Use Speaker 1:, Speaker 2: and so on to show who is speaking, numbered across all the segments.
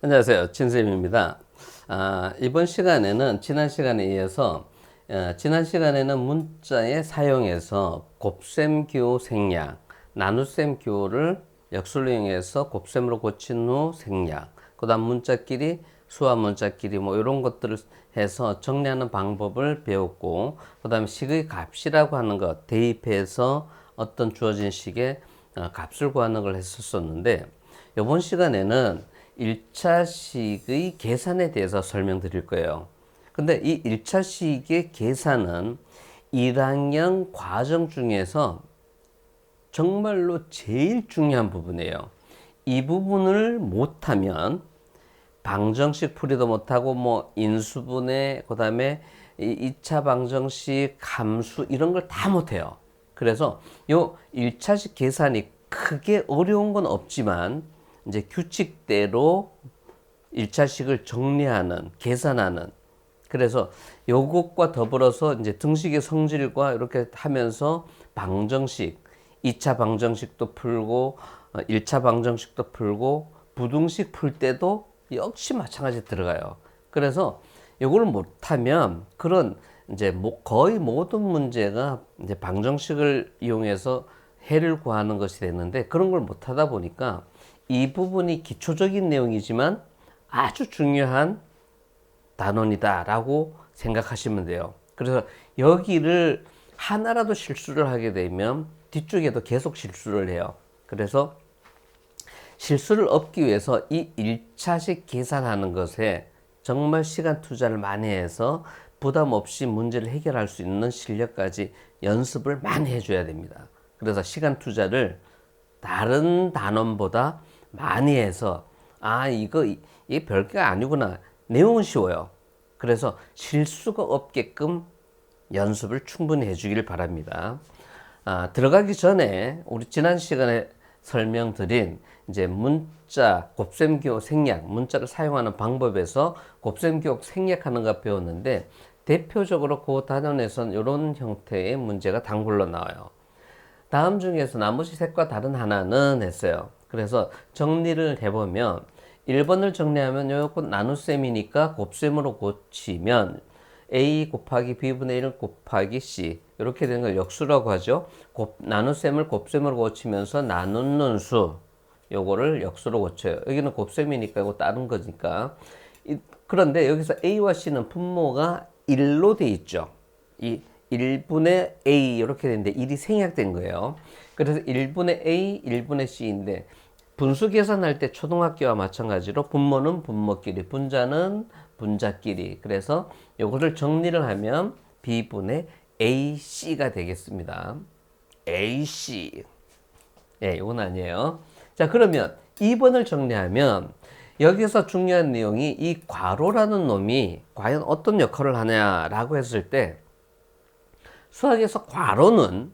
Speaker 1: 안녕하세요. 진쌤입니다. 이번 시간에는 지난 시간에 이어서 지난 시간에는 문자의 사용에서 곱셈 기호 생략, 나눗셈 기호를 역술로 이용해서 곱셈으로 고친 후 생략, 그 다음 문자끼리 수와 문자끼리 뭐 이런 것들을 해서 정리하는 방법을 배웠고, 그 다음에 식의 값이라고 하는 것 대입해서 어떤 주어진 식의 값을 구하는 걸 했었었는데, 이번 시간에는 1차식의 계산에 대해서 설명드릴 거예요. 근데 이 1차식의 계산은 1학년 과정 중에서 정말로 제일 중요한 부분이에요. 이 부분을 못하면 방정식 풀이도 못하고 뭐 인수분해, 그 다음에 2차 방정식, 함수 이런 걸 다 못해요. 그래서 요 1차식 계산이 크게 어려운 건 없지만 이제 규칙대로 1차식을 정리하는, 계산하는, 그래서 요것과 더불어서 이제 등식의 성질과 이렇게 하면서 방정식, 2차 방정식도 풀고 1차 방정식도 풀고 부등식 풀 때도 역시 마찬가지 들어가요. 그래서 요걸 못하면 그런 이제 거의 모든 문제가 이제 방정식을 이용해서 해를 구하는 것이 되는데, 그런 걸 못하다 보니까 이 부분이 기초적인 내용이지만 아주 중요한 단원이다라고 생각하시면 돼요. 그래서 여기를 하나라도 실수를 하게 되면 뒤쪽에도 계속 실수를 해요. 그래서 실수를 없기 위해서 이 1차식 계산하는 것에 정말 시간 투자를 많이 해서 부담 없이 문제를 해결할 수 있는 실력까지 연습을 많이 해줘야 됩니다. 그래서 시간 투자를 다른 단원보다 많이 해서 이게 별게 아니구나. 내용은 쉬워요. 그래서 실수가 없게끔 연습을 충분히 해주길 바랍니다. 들어가기 전에 우리 지난 시간에 설명드린 이제 문자 곱셈 기호 생략, 문자를 사용하는 방법에서 곱셈 기호 생략하는 거 배웠는데, 대표적으로 그 단원에서는 이런 형태의 문제가 단글로 나와요. 다음 중에서 나머지 셋과 다른 하나는 했어요. 그래서 정리를 해보면 1번을 정리하면 요건 나눗셈이니까 곱셈으로 고치면 a 곱하기 b분의 1 곱하기 c 이렇게 되는 걸 역수라고 하죠. 나눗셈을 곱셈으로 고치면서 나누는 수, 요거를 역수로 고쳐요. 여기는 곱셈이니까 이거 다른 거니까. 그런데 여기서 a와 c는 분모가 1로 돼 있죠. 이 1분의 a 이렇게 되는데 1이 생략된 거예요. 그래서 1분의 a, 1분의 c인데 분수 계산할 때 초등학교와 마찬가지로 분모는 분모끼리, 분자는 분자끼리. 그래서 요거를 정리를 하면 b분의 ac가 되겠습니다. ac. 예, 이건 아니에요. 자, 그러면 2번을 정리하면 여기서 중요한 내용이 이 괄호라는 놈이 과연 어떤 역할을 하냐라고 했을 때, 수학에서 괄호는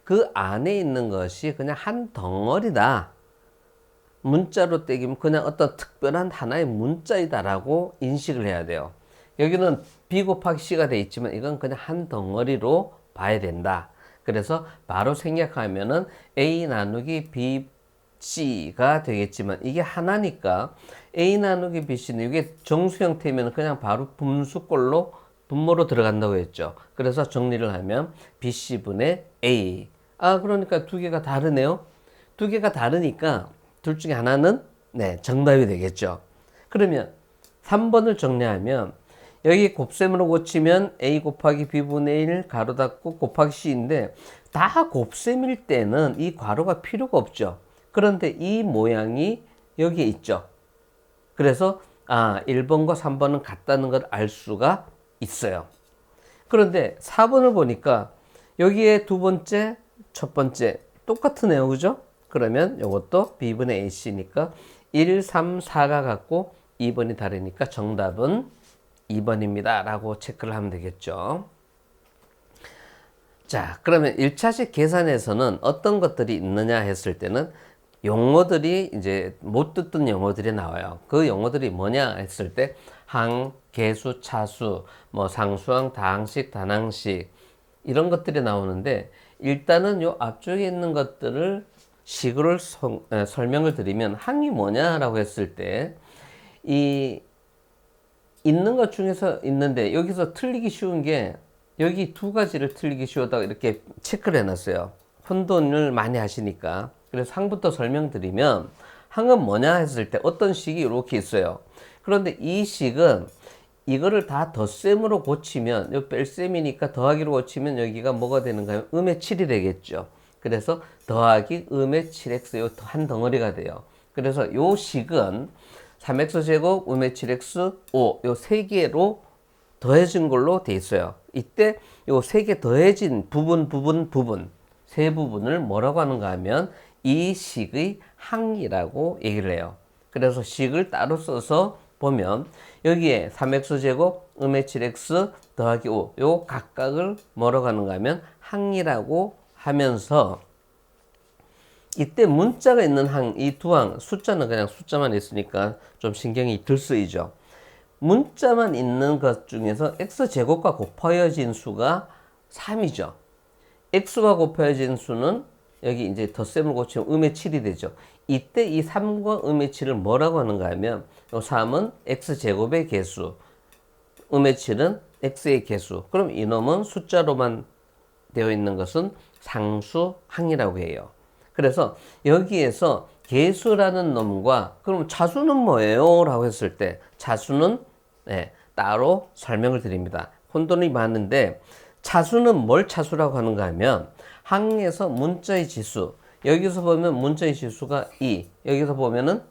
Speaker 1: 그 안에 있는 것이 그냥 한 덩어리다. 문자로 떼기면 그냥 어떤 특별한 하나의 문자이다라고 인식을 해야 돼요. 여기는 B 곱하기 C가 돼 있지만 이건 그냥 한 덩어리로 봐야 된다. 그래서 바로 생략하면은 A 나누기 B, C가 되겠지만 이게 하나니까 A 나누기 B, C는 이게 정수 형태면 그냥 바로 분수꼴로 분모로 들어간다고 했죠. 그래서 정리를 하면 BC분의 A. 그러니까 두 개가 다르네요. 두 개가 다르니까 둘 중에 하나는 정답이 되겠죠. 그러면 3번을 정리하면 여기 곱셈으로 고치면 A 곱하기 B분의 1 가로 닫고 곱하기 C인데, 다 곱셈일 때는 이 괄호가 필요가 없죠. 그런데 이 모양이 여기에 있죠. 그래서 1번과 3번은 같다는 걸 알 수가 있어요. 그런데 4번을 보니까 여기에 두 번째, 첫 번째 똑같으네요. 그죠? 그러면 이것도 B분의 AC니까 1, 3, 4가 같고 2번이 다르니까 정답은 2번입니다. 라고 체크를 하면 되겠죠. 자, 그러면 1차식 계산에서는 어떤 것들이 있느냐 했을 때는 용어들이 이제 못 듣던 용어들이 나와요. 그 용어들이 뭐냐 했을 때 항, 계수, 차수, 뭐 상수항, 다항식, 단항식 이런 것들이 나오는데, 일단은 요 앞쪽에 있는 것들을 식을 설명을 드리면 항이 뭐냐라고 했을 때 이 있는 것 중에서 있는데 여기서 틀리기 쉬운 게 여기 두 가지를 틀리기 쉬웠다고 이렇게 체크를 해놨어요. 혼돈을 많이 하시니까. 그래서 항부터 설명드리면 항은 뭐냐 했을 때 어떤 식이 이렇게 있어요. 그런데 이 식은 이거를 다 덧셈으로 고치면 이 뺄셈이니까 더하기로 고치면 여기가 뭐가 되는가 하면 음의 7이 되겠죠. 그래서 더하기 음의 7x 요 한 덩어리가 돼요. 그래서 요 식은 3x 제곱 음의 7x 5 요 세 개로 더해진 걸로 돼 있어요. 이때 요 세 개 더해진 부분 세 부분을 뭐라고 하는가 하면 이 식의 항이라고 얘기를 해요. 그래서 식을 따로 써서 보면 여기에 3x 제곱 음의 7x 더하기 5 요 각각을 뭐라고 하는가 하면 항이라고 하면서 이때 문자가 있는 항, 이 두 항, 숫자는 그냥 숫자만 있으니까 좀 신경이 덜 쓰이죠. 문자만 있는 것 중에서 x제곱과 곱하여진 수가 3이죠. x가 곱하여진 수는 여기 이제 덧셈을 고치면 음의 7이 되죠. 이때 이 3과 음의 7을 뭐라고 하는가 하면 이 3은 x제곱의 개수, 음의 7은 x의 개수. 그럼 이놈은 숫자로만 되어 있는 것은 상수항이라고 해요. 그래서 여기에서 개수라는 놈과 그럼 차수는 뭐예요? 라고 했을 때 차수는 따로 설명을 드립니다. 혼돈이 많은데 차수는 뭘 차수라고 하는가 하면 항에서 문자의 지수 여기서 보면 문자의 지수가 2 여기서 보면은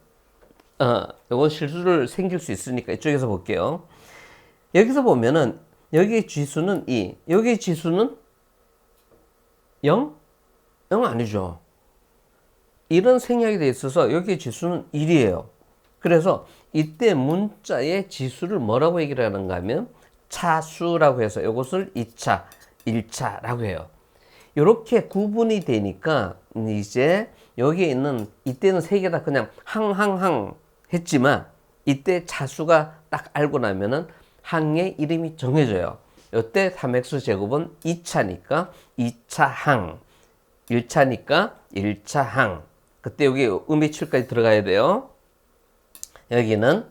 Speaker 1: 이거 실수를 생길 수 있으니까 이쪽에서 볼게요. 여기서 보면은 여기의 지수는 2 여기의 지수는 0? 0 아니죠. 이런 생략이 돼 있어서 여기의 지수는 1이에요. 그래서 이때 문자의 지수를 뭐라고 얘기를 하는가 하면 차수라고 해서 이것을 2차, 1차라고 해요. 이렇게 구분이 되니까 이제 여기에 있는 이때는 세 개 다 그냥 항 했지만 이때 차수가 딱 알고 나면은 항의 이름이 정해져요. 이때 3x 제곱은 2차니까 2차 항, 1차니까 1차 항. 그때 여기 음의 7까지 들어가야 돼요. 여기는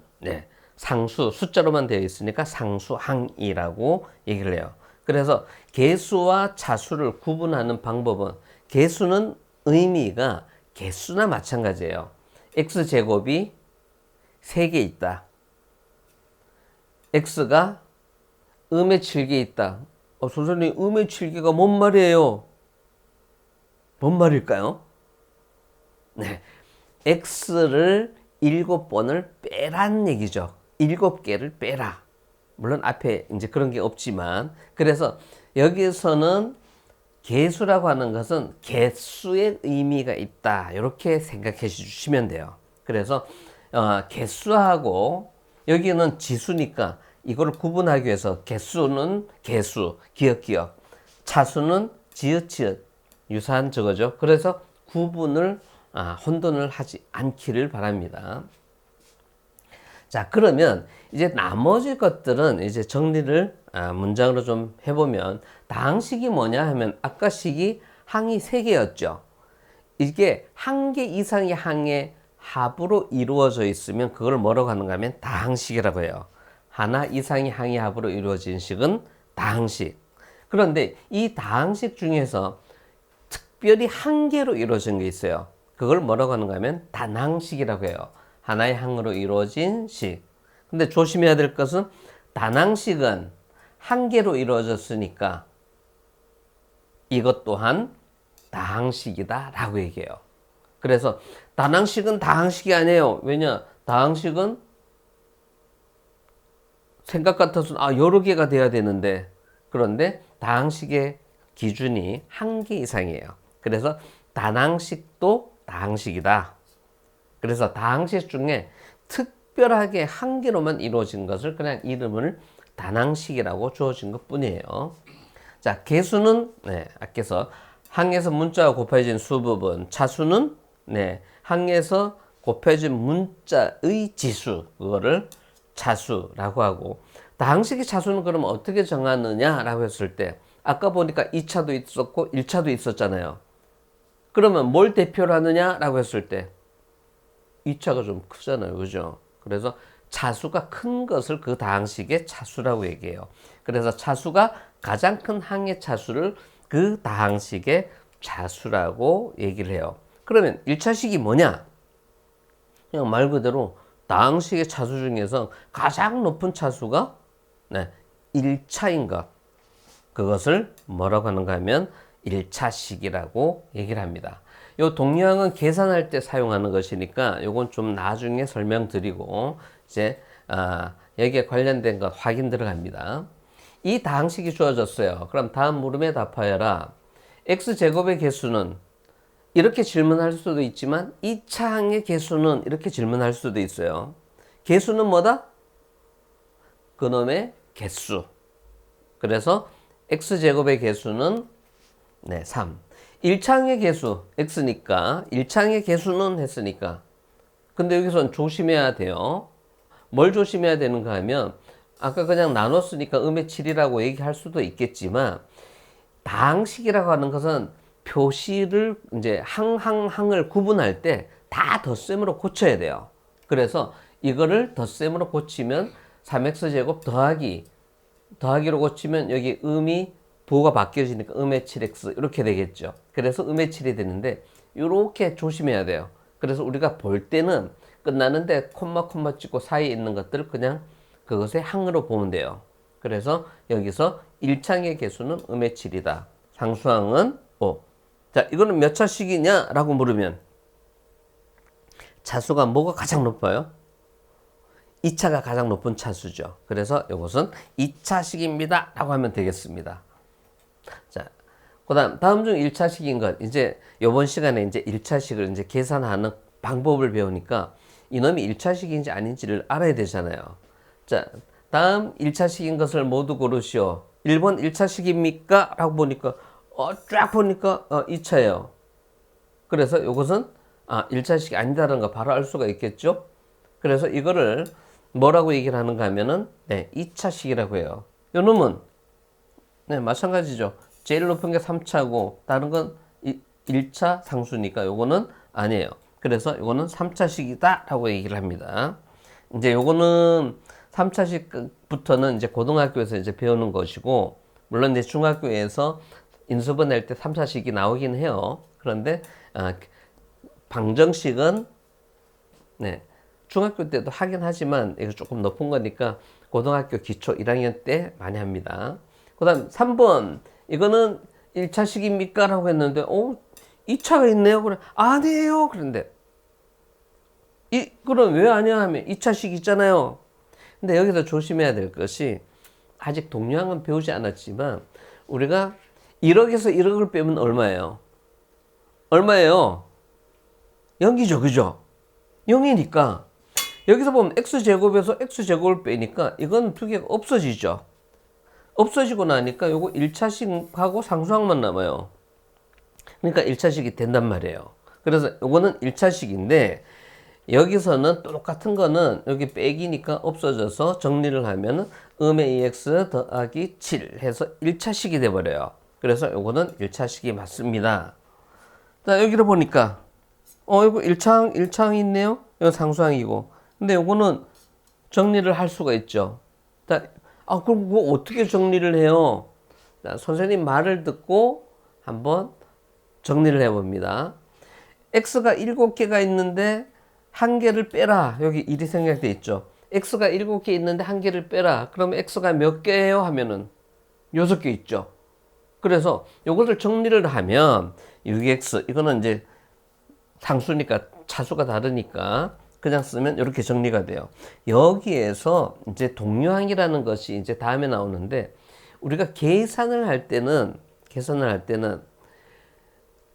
Speaker 1: 상수 숫자로만 되어 있으니까 상수항이라고 얘기를 해요. 그래서 개수와 차수를 구분하는 방법은 개수는 의미가 개수나 마찬가지예요. x제곱이 3개 있다. x가 음의 7개 있다. 선생님 음의 7개가 뭔 말이에요? 뭔 말일까요? x를 7번을 빼란 얘기죠. 7개를 빼라. 물론 앞에 이제 그런 게 없지만 그래서 여기서는 개수라고 하는 것은 개수의 의미가 있다. 이렇게 생각해 주시면 돼요. 그래서 개수하고 여기는 지수니까 이거를 구분하기 위해서 개수는 개수, 기억, 차수는 지읒, 유사한 저거죠. 그래서 구분을 혼돈을 하지 않기를 바랍니다. 자, 그러면 이제 나머지 것들은 이제 정리를 문장으로 좀 해보면 다항식이 뭐냐 하면 아까 식이 항이 3개였죠. 이게 한 개 이상의 항의 합으로 이루어져 있으면 그걸 뭐라고 하는가 하면 다항식이라고 해요. 하나 이상의 항의 합으로 이루어진 식은 다항식. 그런데 이 다항식 중에서 특별히 한 개로 이루어진 게 있어요. 그걸 뭐라고 하는가 하면 단항식이라고 해요. 하나의 항으로 이루어진 식. 근데 조심해야 될 것은 단항식은 한 개로 이루어졌으니까 이것 또한 다항식이다 라고 얘기해요. 그래서 단항식은 다항식이 아니에요. 왜냐? 다항식은 생각 같아서는 여러 개가 돼야 되는데 그런데 다항식의 기준이 한 개 이상이에요. 그래서 단항식도 다항식이다. 그래서 다항식 중에 특별하게 한 개로만 이루어진 것을 그냥 이름을 단항식이라고 주어진 것 뿐이에요. 자, 개수는 아껴서 항에서 문자가 곱해진 수 부분, 차수는 항에서 곱해진 문자의 지수, 그거를 차수라고 하고 다항식의 차수는 그럼 어떻게 정하느냐라고 했을 때 아까 보니까 2차도 있었고 1차도 있었잖아요. 그러면 뭘 대표로 하느냐라고 했을 때 2차가 좀 크잖아요. 그죠? 그래서 차수가 큰 것을 그 다항식의 차수라고 얘기해요. 그래서 차수가 가장 큰 항의 차수를 그 다항식의 차수라고 얘기를 해요. 그러면 1차식이 뭐냐? 그냥 말 그대로 다항식의 차수 중에서 가장 높은 차수가 1차인 것. 그것을 뭐라고 하는가 하면 1차식이라고 얘기를 합니다. 요 동량은 계산할 때 사용하는 것이니까 요건 좀 나중에 설명드리고 이제 여기에 관련된 것 확인 들어갑니다. 이 다항식이 주어졌어요. 그럼 다음 물음에 답하여라. x제곱의 개수는 이렇게 질문할 수도 있지만 2차항의 개수는 이렇게 질문할 수도 있어요. 개수는 뭐다? 그놈의 개수. 그래서 x제곱의 개수는 3. 1차항의 개수 x니까 1차항의 개수는 했으니까. 근데 여기서는 조심해야 돼요. 뭘 조심해야 되는가 하면 아까 그냥 나눴으니까 음의 7이라고 얘기할 수도 있겠지만 다항식이라고 하는 것은 표시를 이제 항을 구분할 때 다 덧셈으로 고쳐야 돼요. 그래서 이거를 덧셈으로 고치면 3x제곱 더하기로 고치면 여기 음이 부호가 바뀌어지니까 음의 7x 이렇게 되겠죠. 그래서 음의 7이 되는데 이렇게 조심해야 돼요. 그래서 우리가 볼 때는 끝나는데 콤마 찍고 사이에 있는 것들을 그냥 그것의 항으로 보면 돼요. 그래서 여기서 1차항의 개수는 음의 7이다. 상수항은 5. 자, 이거는 몇 차식이냐? 라고 물으면 차수가 뭐가 가장 높아요? 2차가 가장 높은 차수죠. 그래서 이것은 2차식입니다. 라고 하면 되겠습니다. 자, 다음 중 1차식인 것. 이제 이번 시간에 이제 1차식을 이제 계산하는 방법을 배우니까 이놈이 1차식인지 아닌지를 알아야 되잖아요. 자, 다음 1차식인 것을 모두 고르시오. 1번 1차식입니까? 라고 보니까 쫙 보니까 2차예요. 그래서 이것은 1차식이 아니다라는 거 바로 알 수가 있겠죠? 그래서 이거를 뭐라고 얘기를 하는가 하면은 2차식이라고 해요. 요 놈은 마찬가지죠. 제일 높은 게 3차고 다른 건 1차 상수니까 요거는 아니에요. 그래서 요거는 3차식이다 라고 얘기를 합니다. 이제 요거는 3차식부터는 이제 고등학교에서 이제 배우는 것이고, 물론 이제 중학교에서 인수분 낼 때 3차식이 나오긴 해요. 그런데 방정식은 중학교 때도 하긴 하지만 이거 조금 높은 거니까 고등학교 기초 1학년 때 많이 합니다. 그 다음 3번 이거는 1차식입니까? 라고 했는데 2차가 있네요. 그래 아니에요. 그런데 그럼 왜 아니야 하면 2차식 있잖아요. 근데 여기서 조심해야 될 것이 아직 동량은 배우지 않았지만 우리가 1억에서 1억을 빼면 얼마예요? 얼마예요? 0이죠. 그죠? 0이니까 여기서 보면 x제곱에서 x제곱을 빼니까 이건 두 개가 없어지죠. 없어지고 나니까 요거 1차식하고 상수항만 남아요. 그러니까 1차식이 된단 말이에요. 그래서 요거는 1차식인데 여기서는 똑같은 거는 여기 빼기니까 없어져서 정리를 하면 음의 2x 더하기 7 해서 1차식이 돼버려요. 그래서 요거는 1차식이 맞습니다. 자, 여기를 보니까 이거 1차항 있네요. 이거 상수항이고. 근데 요거는 정리를 할 수가 있죠. 자, 그럼 그거 어떻게 정리를 해요? 자, 선생님 말을 듣고 한번 정리를 해봅니다. x가 7개가 있는데 한 개를 빼라. 여기 1이 생략돼 있죠. x가 7개 있는데 한 개를 빼라. 그럼 x가 몇 개예요? 하면은 6개 있죠. 그래서 요것을 정리를 하면 6x 이거는 이제 상수니까 차수가 다르니까 그냥 쓰면 이렇게 정리가 돼요. 여기에서 이제 동료항이라는 것이 이제 다음에 나오는데 우리가 계산을 할 때는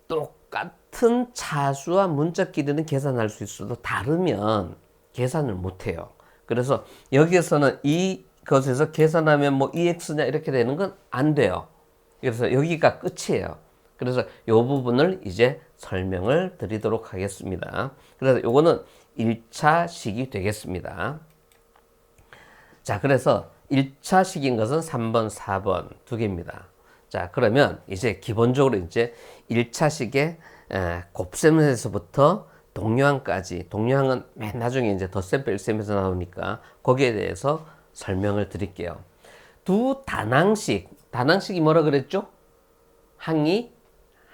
Speaker 1: 똑같은 차수와 문자끼리는 계산할 수 있어도 다르면 계산을 못 해요. 그래서 여기에서는 이것에서 계산하면 뭐 2x냐 이렇게 되는 건 안 돼요. 그래서 여기가 끝이에요. 그래서 이 부분을 이제 설명을 드리도록 하겠습니다. 그래서 요거는 1차식이 되겠습니다. 자, 그래서 1차식인 것은 3번, 4번 두 개입니다. 자, 그러면 이제 기본적으로 이제 1차식의 곱셈에서부터 동요항까지, 동요항은 맨 나중에 이제 덧셈 뺄셈에서 나오니까 거기에 대해서 설명을 드릴게요. 두 단항식이 뭐라 그랬죠? 항이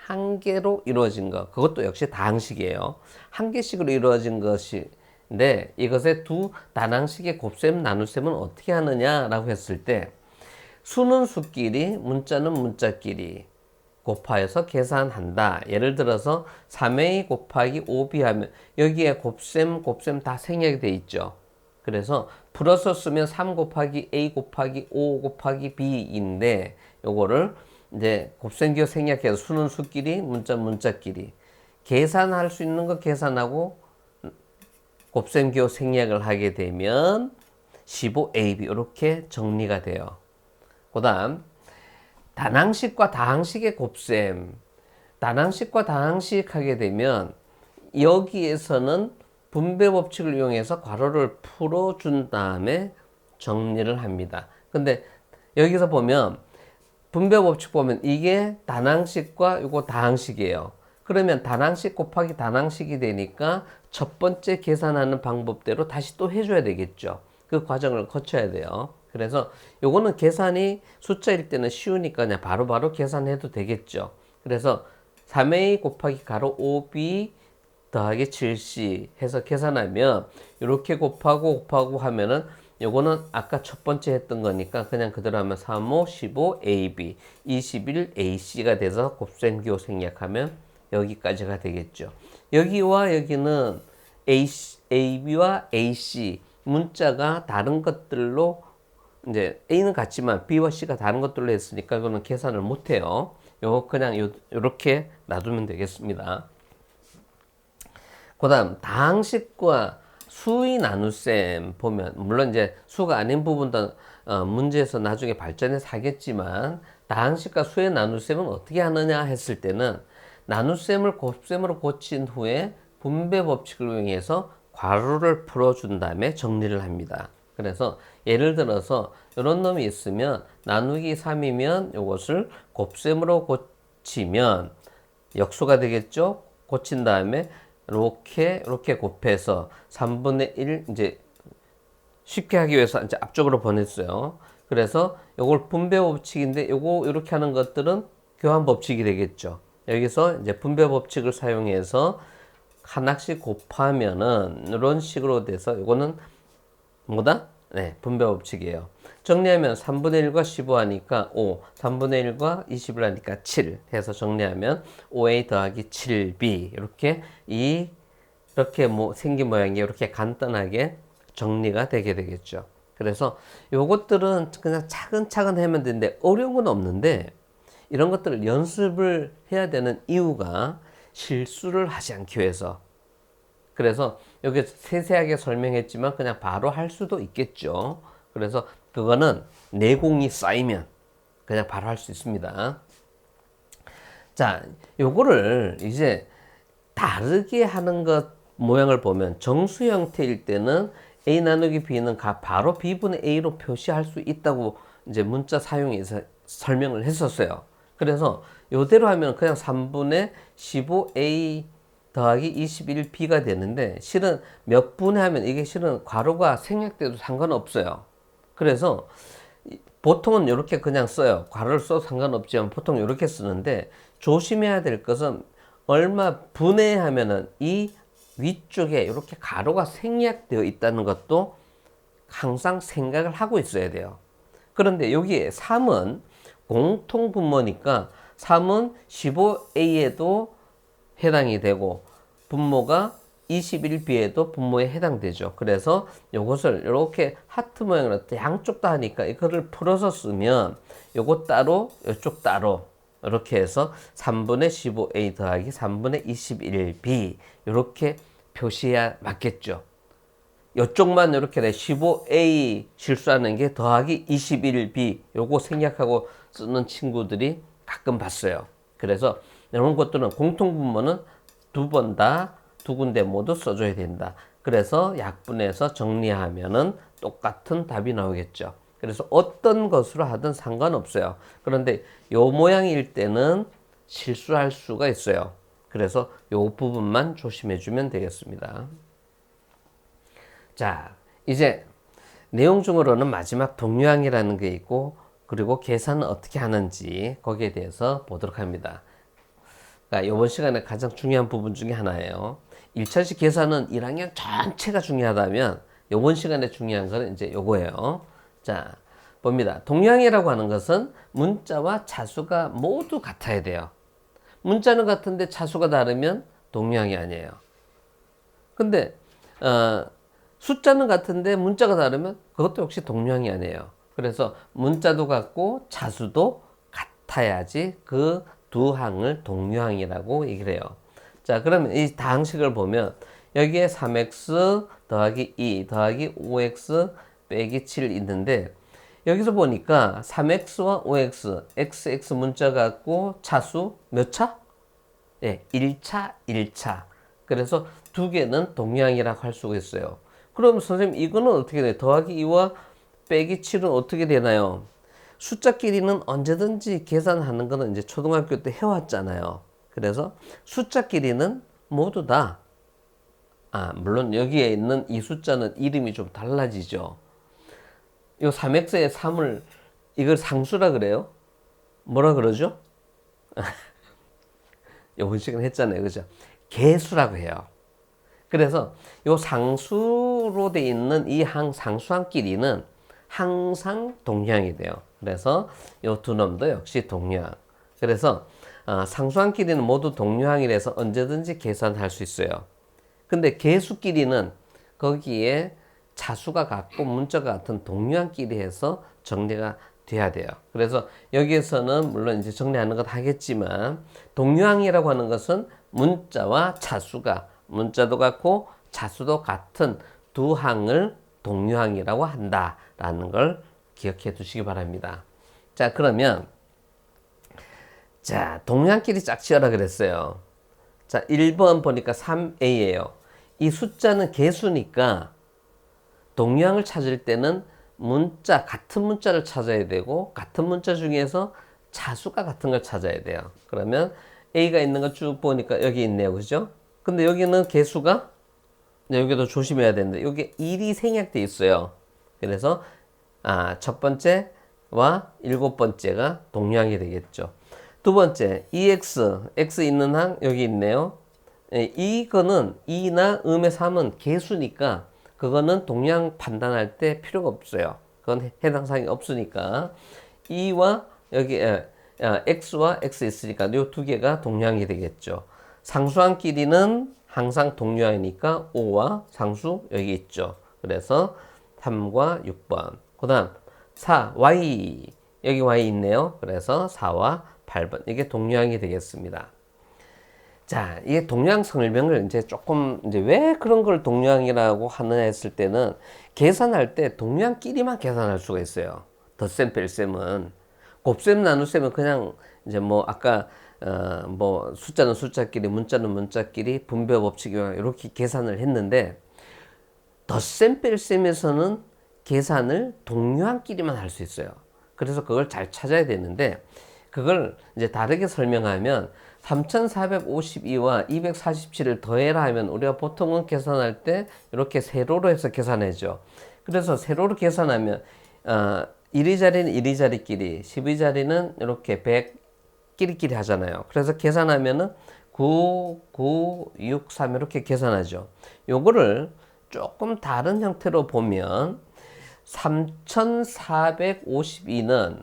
Speaker 1: 한 개로 이루어진 것, 그것도 역시 다항식이에요. 한 개씩으로 이루어진 것인데, 이것의 두 단항식의 곱셈 나눗셈은 어떻게 하느냐라고 했을 때, 수는 수끼리, 문자는 문자끼리 곱하여서 계산한다. 예를 들어서 3a 곱하기 5b 하면 여기에 곱셈 다 생략이 돼 있죠. 그래서 풀어서 쓰면 3 곱하기 a 곱하기 5 곱하기 b인데, 요거를 이제 곱셈기호 생략해서 수는 수끼리, 문자끼리 계산할 수 있는 거 계산하고 곱셈기호 생략을 하게 되면 15ab 이렇게 정리가 돼요. 그 다음 단항식과 다항식의 곱셈, 단항식과 다항식 하게 되면 여기에서는 분배 법칙을 이용해서 괄호를 풀어준 다음에 정리를 합니다. 근데 여기서 보면 분배 법칙 보면 이게 단항식과 이거 다항식이에요. 그러면 단항식 곱하기 단항식이 되니까 첫 번째 계산하는 방법대로 다시 또 해줘야 되겠죠. 그 과정을 거쳐야 돼요. 그래서 요거는 계산이 숫자일 때는 쉬우니까 그냥 바로바로 계산해도 되겠죠. 그래서 3a 곱하기 가로 5b 더하기 7c 해서 계산하면 이렇게 곱하고 하면은 요거는 아까 첫 번째 했던 거니까 그냥 그대로 하면 35, 15, AB, 21, AC가 돼서 곱셈기호 생략하면 여기까지가 되겠죠. 여기와 여기는 AB와 AC 문자가 다른 것들로 이제 A는 같지만 B와 C가 다른 것들로 했으니까 이거는 계산을 못 해요. 요거 그냥 요렇게 놔두면 되겠습니다. 그 다음 다항식과 수의 나눗셈 보면 물론 이제 수가 아닌 부분도 문제에서 나중에 발전해서 하겠지만 다항식과 수의 나눗셈은 어떻게 하느냐 했을 때는 나눗셈을 곱셈으로 고친 후에 분배 법칙을 이용해서 괄호를 풀어준 다음에 정리를 합니다. 그래서 예를 들어서 이런 놈이 있으면 나누기 3이면 이것을 곱셈으로 고치면 역수가 되겠죠. 고친 다음에 이렇게 곱해서 3분의 1 이제 쉽게 하기 위해서 이제 앞쪽으로 보냈어요. 그래서 이걸 분배 법칙인데 요거 이렇게 하는 것들은 교환 법칙이 되겠죠. 여기서 이제 분배 법칙을 사용해서 하나씩 곱하면은 이런 식으로 돼서 이거는 뭐다? 네, 분배 법칙이에요. 정리하면 3분의 1과 15 하니까 5, 3분의 1과 20을 하니까 7 해서 정리하면 5a 더하기 7b 이렇게 생긴 모양이 이렇게 간단하게 정리가 되게 되겠죠. 그래서 요것들은 그냥 차근차근 하면 되는데 어려운 건 없는데 이런 것들을 연습을 해야 되는 이유가 실수를 하지 않기 위해서. 그래서 여기 세세하게 설명했지만 그냥 바로 할 수도 있겠죠. 그래서 그거는 내공이 쌓이면 그냥 바로 할 수 있습니다. 자, 요거를 이제 다르게 하는 것 모양을 보면 정수 형태일 때는 a 나누기 b는 바로 b분의 a로 표시할 수 있다고 이제 문자 사용해서 설명을 했었어요. 그래서 요대로 하면 그냥 3분의 15a 더하기 21b가 되는데 실은 몇 분에 하면 이게 실은 괄호가 생략돼도 상관없어요. 그래서 보통은 이렇게 그냥 써요. 괄호를 써도 상관없지만 보통 이렇게 쓰는데 조심해야 될 것은 얼마 분해 하면은 이 위쪽에 이렇게 가로가 생략되어 있다는 것도 항상 생각을 하고 있어야 돼요. 그런데 여기에 3은 공통분모니까 3은 15a에도 해당이 되고 분모가 21b에도 분모에 해당되죠. 그래서 이것을 이렇게 하트 모양으로 양쪽 다 하니까 이거를 풀어서 쓰면 요거 따로 이쪽 따로 이렇게 해서 3분의 15a 더하기 3분의 21b 이렇게 표시해야 맞겠죠. 이쪽만 이렇게 15a 실수하는 게 더하기 21b 요거 생략하고 쓰는 친구들이 가끔 봤어요. 그래서 이런 것들은 공통분모는 두 번 다 두 군데 모두 써줘야 된다. 그래서 약분해서 정리하면은 똑같은 답이 나오겠죠. 그래서 어떤 것으로 하든 상관없어요. 그런데 요 모양일 때는 실수할 수가 있어요. 그래서 요 부분만 조심해 주면 되겠습니다. 자, 이제 내용 중으로는 마지막 동류항이라는 게 있고, 그리고 계산은 어떻게 하는지 거기에 대해서 보도록 합니다. 그러니까 이번 시간에 가장 중요한 부분 중에 하나예요. 1차식 계산은 1학년 전체가 중요하다면 이번 시간에 중요한 거는 이제 요거예요. 자, 봅니다. 동류항이라고 하는 것은 문자와 차수가 모두 같아야 돼요. 문자는 같은데 차수가 다르면 동류항이 아니에요. 근데 숫자는 같은데 문자가 다르면 그것도 역시 동류항이 아니에요. 그래서 문자도 같고 차수도 같아야지 그 두 항을 동류항이라고 얘기를 해요. 자, 그러면 이 다항식을 보면 여기에 3x 더하기 2 더하기 5x 빼기 7 있는데, 여기서 보니까 3x와 5x, xx 문자 같고 차수 몇 차? 예, 1차, 1차. 그래서 두 개는 동류항이라고 할 수가 있어요. 그럼 선생님 이거는 어떻게 돼요? 더하기 2와 빼기 7은 어떻게 되나요? 숫자끼리는 언제든지 계산하는 거는 이제 초등학교 때 해왔잖아요. 그래서 숫자끼리는 모두 다, 물론 여기에 있는 이 숫자는 이름이 좀 달라지죠. 요 3x의 3을 이걸 상수라 그래요? 뭐라 그러죠? 요번 시간에 했잖아요. 그죠? 개수라고 해요. 그래서 요 상수로 돼 있는 이 상수항끼리는 항상 동류항이 돼요. 그래서 요 두 놈도 역시 동류항. 그래서 상수항끼리는 모두 동류항이라서 언제든지 계산할 수 있어요. 근데 개수끼리는 거기에 차수가 같고 문자가 같은 동류항끼리 해서 정리가 돼야 돼요. 그래서 여기에서는 물론 이제 정리하는 것 하겠지만, 동류항이라고 하는 것은 문자와 차수가, 문자도 같고 차수도 같은 두 항을 동류항이라고 한다라는 걸 기억해 두시기 바랍니다. 자, 그러면 자, 동류항끼리 짝지어라 그랬어요. 자, 1번 보니까 3a예요. 이 숫자는 개수니까 동류항을 찾을 때는 문자, 같은 문자를 찾아야 되고, 같은 문자 중에서 차수가 같은 걸 찾아야 돼요. 그러면 A가 있는 거 쭉 보니까 여기 있네요. 그죠? 근데 여기는 개수가, 여기도 조심해야 되는데, 여기 1이 생략되어 있어요. 그래서, 첫 번째와 7번째가 동류항이 되겠죠. 두 번째, X 있는 항, 여기 있네요. 이거는 2나 음의 3은 개수니까, 그거는 동류항 판단할 때 필요가 없어요. 그건 해당 사항이 없으니까. 2와 여기 x와 x 있으니까 이 두 개가 동류항이 되겠죠. 상수항끼리는 항상 동류항이니까 5와 상수 여기 있죠. 그래서 3과 6번. 그다음 4 y 여기 y 있네요. 그래서 4와 8번 이게 동류항이 되겠습니다. 자, 이게 동류항 설명을 이제 조금, 이제 왜 그런 걸 동류항이라고 하느냐 했을 때는, 계산할 때 동류항끼리만 계산할 수가 있어요. 덧셈, 뺄셈은. 곱셈, 나눗셈은 그냥 이제 뭐 아까 뭐 숫자는 숫자끼리, 문자는 문자끼리 분배 법칙이랑 이렇게 계산을 했는데, 덧셈, 뺄셈에서는 계산을 동류항끼리만 할 수 있어요. 그래서 그걸 잘 찾아야 되는데, 그걸 이제 다르게 설명하면 3452와 247을 더해라 하면 우리가 보통은 계산할 때 이렇게 세로로 해서 계산하죠. 그래서 세로로 계산하면 1위 자리는 1위 자리끼리, 10위 자리는 이렇게 100끼리끼리 하잖아요. 그래서 계산하면은 9, 9, 6, 3 이렇게 계산하죠. 요거를 조금 다른 형태로 보면 3452는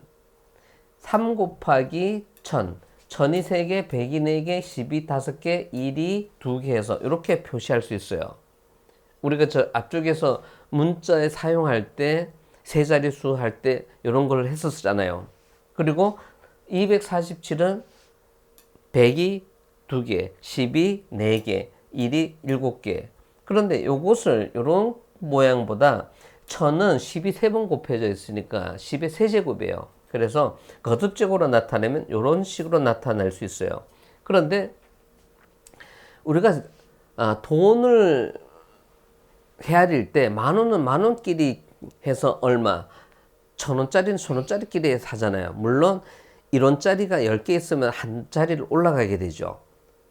Speaker 1: 3 곱하기 1000, 1000이 3개, 100이 4개, 10이 5개, 1이 2개 해서 이렇게 표시할 수 있어요. 우리가 저 앞쪽에서 문자에 사용할 때, 세 자릿수 할 때 이런 걸 했었잖아요. 그리고 247은 100이 2개, 10이 4개, 1이 7개. 그런데 요것을 이런 모양보다 1000은 10이 3번 곱해져 있으니까 10의 세제곱이에요. 그래서 거듭적으로 나타내면 이런 식으로 나타낼 수 있어요. 그런데 우리가 돈을 헤아릴 때 10,000원은 10,000원끼리 해서 얼마, 1,000원짜리는 1,000원짜리끼리 사잖아요. 물론 1원짜리가 10개 있으면 한 자리를 올라가게 되죠.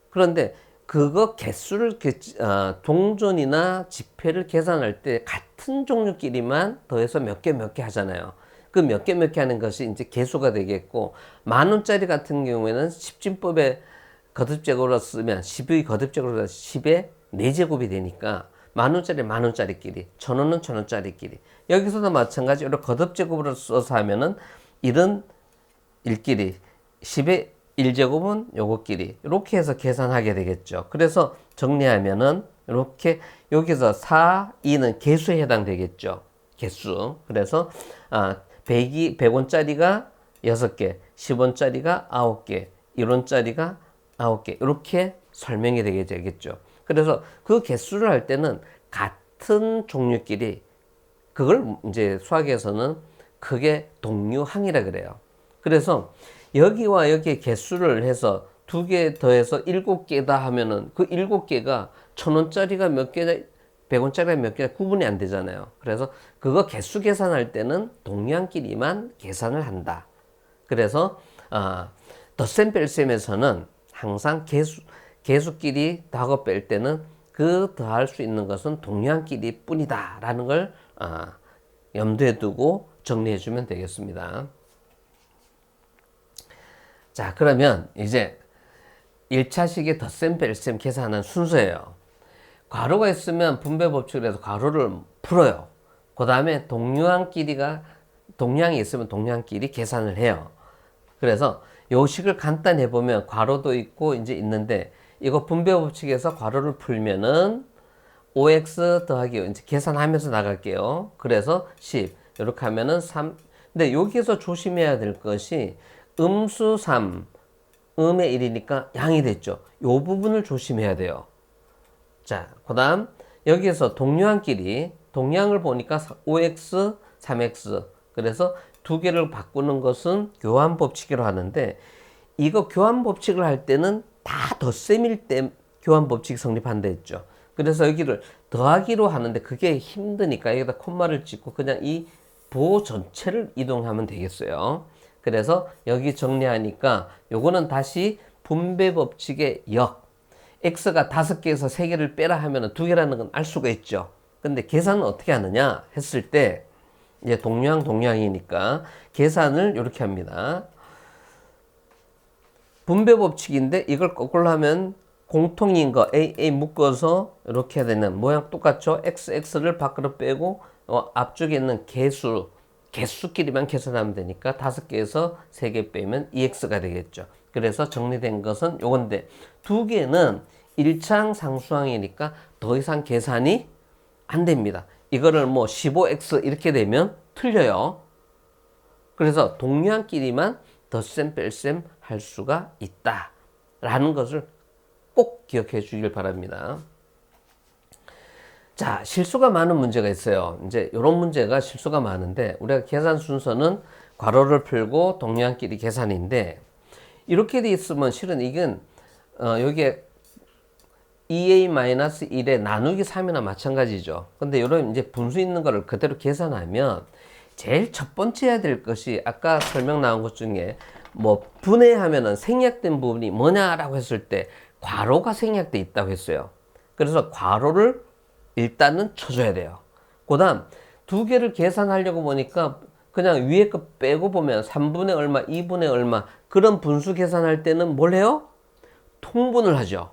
Speaker 1: 그런데 그거 개수를 동전이나 지폐를 계산할 때 같은 종류끼리만 더해서 몇 개 하잖아요. 그 몇 개 하는 것이 이제 개수가 되겠고, 10,000원짜리 같은 경우에는 십진법에 거듭제곱으로 쓰면 10의 거듭제곱으로 10의 4제곱이 되니까 10,000원짜리 1,000원은 1,000원짜리끼리. 여기서도 마찬가지 이렇게 거듭제곱으로 써서 하면은 1은 1끼리, 10의 1제곱은 요거끼리 이렇게 해서 계산하게 되겠죠. 그래서 정리하면은 이렇게 여기서 4, 2는 개수에 해당되겠죠. 개수. 그래서 100원짜리가 6개, 10원짜리가 9개, 1원짜리가 9개 이렇게 설명이 되게 되겠죠. 그래서 그 개수를 할 때는 같은 종류끼리, 그걸 이제 수학에서는 크게 동류항이라 그래요. 그래서 여기와 여기에 개수를 해서 2개 더해서 7개다 하면은 그 7개가 1,000원짜리가 몇 개냐, 100원짜리가 몇 개냐 구분이 안 되잖아요. 그래서 그거 개수 계산할 때는 동량끼리만 계산을 한다. 그래서 덧셈 뺄셈에서는 항상 개수끼리 더하고 뺄 때는 그 더할 수 있는 것은 동량끼리 뿐이다 라는 걸 염두에 두고 정리해 주면 되겠습니다. 자, 그러면 이제 1차식의 덧셈 뺄셈 계산하는 순서예요. 괄호가 있으면 분배 법칙을 해서 괄호를 풀어요. 그 다음에 동량이 있으면 동량끼리 계산을 해요. 그래서 요 식을 간단히 해보면 괄호도 있고 이제 있는데, 이거 분배 법칙에서 괄호를 풀면은 5x 더하기 이제 계산하면서 나갈게요. 그래서 10 이렇게 하면은 3. 근데 여기서 조심해야 될 것이 음수 3, 음의 1이니까 양이 됐죠. 요 부분을 조심해야 돼요. 자, 그 다음 여기에서 동량을 보니까 5x, 3x. 그래서 두 개를 바꾸는 것은 교환 법칙이라고 하는데, 이거 교환 법칙을 할 때는 다 덧셈일 때 교환 법칙이 성립한다 했죠. 그래서 여기를 더하기로 하는데 그게 힘드니까 여기다 콤마를 찍고 그냥 이 보 전체를 이동하면 되겠어요. 그래서 여기 정리하니까 요거는 다시 분배 법칙의 역. x가 5개에서 3개를 빼라 하면 2개라는 건 알 수가 있죠. 근데 계산은 어떻게 하느냐 했을 때, 이제 동량이니까 계산을 이렇게 합니다. 분배 법칙인데 이걸 거꾸로 하면 공통인 거 a 묶어서 이렇게 되는 모양 똑같죠. x를 밖으로 빼고 앞쪽에 있는 개수끼리만 계산하면 되니까 5개에서 3개 빼면 2x가 되겠죠. 그래서 정리된 것은 요건데, 2개는 일창상수항이니까 더 이상 계산이 안 됩니다. 이거를 뭐 15x 이렇게 되면 틀려요. 그래서 동량끼리만 덧셈 뺄셈 할 수가 있다 라는 것을 꼭 기억해 주길 바랍니다. 자, 실수가 많은 문제가 있어요. 이제 이런 문제가 실수가 많은데, 우리가 계산 순서는 괄호를 풀고 동량끼리 계산인데, 이렇게 돼 있으면 실은 이건 여기에 2a-1에 나누기 3이나 마찬가지죠. 근데 이런 이제 분수 있는 거를 그대로 계산하면 제일 첫 번째 해야 될 것이 아까 설명 나온 것 중에 뭐 분해하면은 생략된 부분이 뭐냐라고 했을 때 괄호가 생략돼 있다고 했어요. 그래서 괄호를 일단은 쳐줘야 돼요. 그 다음 2개를 계산하려고 보니까 그냥 위에 거 빼고 보면 3분의 얼마, 2분의 얼마, 그런 분수 계산할 때는 뭘 해요? 통분을 하죠.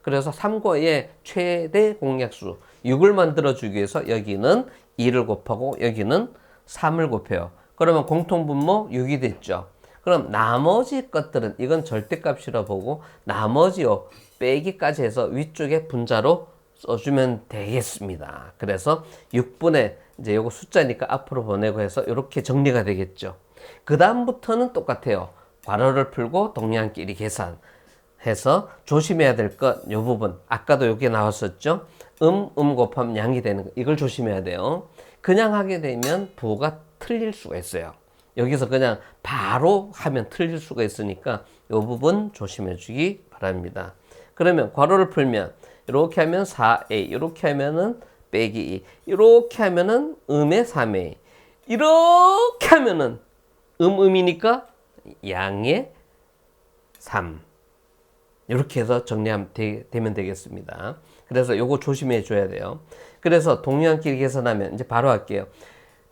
Speaker 1: 그래서 3과의 최대 공약수 6을 만들어주기 위해서 여기는 2를 곱하고 여기는 3을 곱해요. 그러면 공통분모 6이 됐죠. 그럼 나머지 것들은 이건 절대값이라 보고 나머지요 빼기까지 해서 위쪽에 분자로 써주면 되겠습니다. 그래서 6분의 이제 요거 숫자니까 앞으로 보내고 해서 이렇게 정리가 되겠죠. 그 다음부터는 똑같아요. 괄호를 풀고 동량끼리 계산해서 조심해야 될 것 요 부분, 아까도 여기 나왔었죠. 곱하면 양이 되는 거, 이걸 조심해야 돼요. 그냥 하게 되면 부호가 틀릴 수가 있어요. 여기서 그냥 바로 하면 틀릴 수가 있으니까 이 부분 조심해 주기 바랍니다. 그러면 괄호를 풀면 이렇게 하면 4a, 이렇게 하면은 빼기 2, 이렇게 하면은 음의 3a, 이렇게 하면은 음이니까 양의 3. 이렇게 해서 정리하면 되면 되겠습니다. 그래서 요거 조심해 줘야 돼요. 그래서 동량끼리 계산하면 이제 바로 할게요.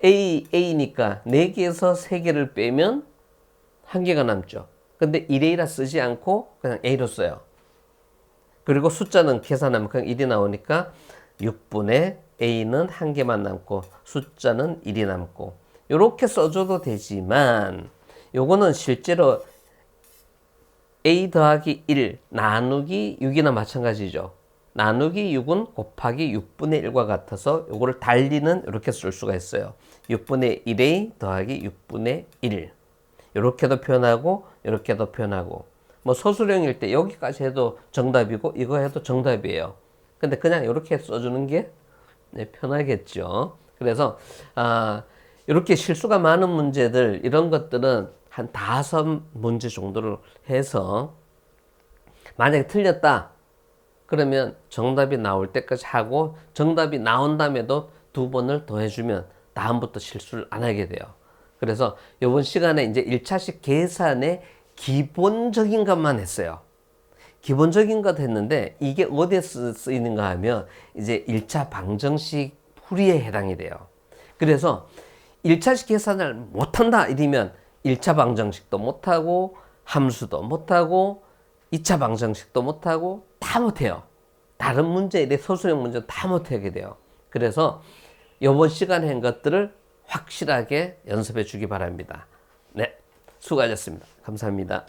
Speaker 1: A니까 4개에서 3개를 빼면 1개가 남죠. 근데 1A라 쓰지 않고 그냥 A로 써요. 그리고 숫자는 계산하면 그냥 1이 나오니까 6분의 A는 1개만 남고 숫자는 1이 남고 이렇게 써줘도 되지만 요거는 실제로 A 더하기 1 나누기 6이나 마찬가지죠. 나누기 6은 곱하기 6분의 1과 같아서 요거를 달리는 이렇게 쓸 수가 있어요. 6분의 1A 더하기 6분의 1 이렇게도 표현하고 이렇게도 표현하고 뭐 소수령일 때 여기까지 해도 정답이고 이거 해도 정답이에요. 근데 그냥 이렇게 써주는 게 편하겠죠. 그래서 이렇게 실수가 많은 문제들 이런 것들은 한 5문제 정도를 해서 만약에 틀렸다 그러면 정답이 나올 때까지 하고 정답이 나온 다음에도 2번을 더 해주면 다음부터 실수를 안 하게 돼요. 그래서 이번 시간에 이제 1차식 계산의 기본적인 것만 했어요. 기본적인 것 했는데 이게 어디에 쓰이는가 하면 이제 1차 방정식 풀이에 해당이 돼요. 그래서 1차식 계산을 못한다 이러면 1차 방정식도 못하고 함수도 못하고 2차 방정식도 못하고 다 못해요. 다른 문제, 소수형 문제 다 못하게 돼요. 그래서 이번 시간에 한 것들을 확실하게 연습해 주기 바랍니다. 네, 수고하셨습니다. 감사합니다.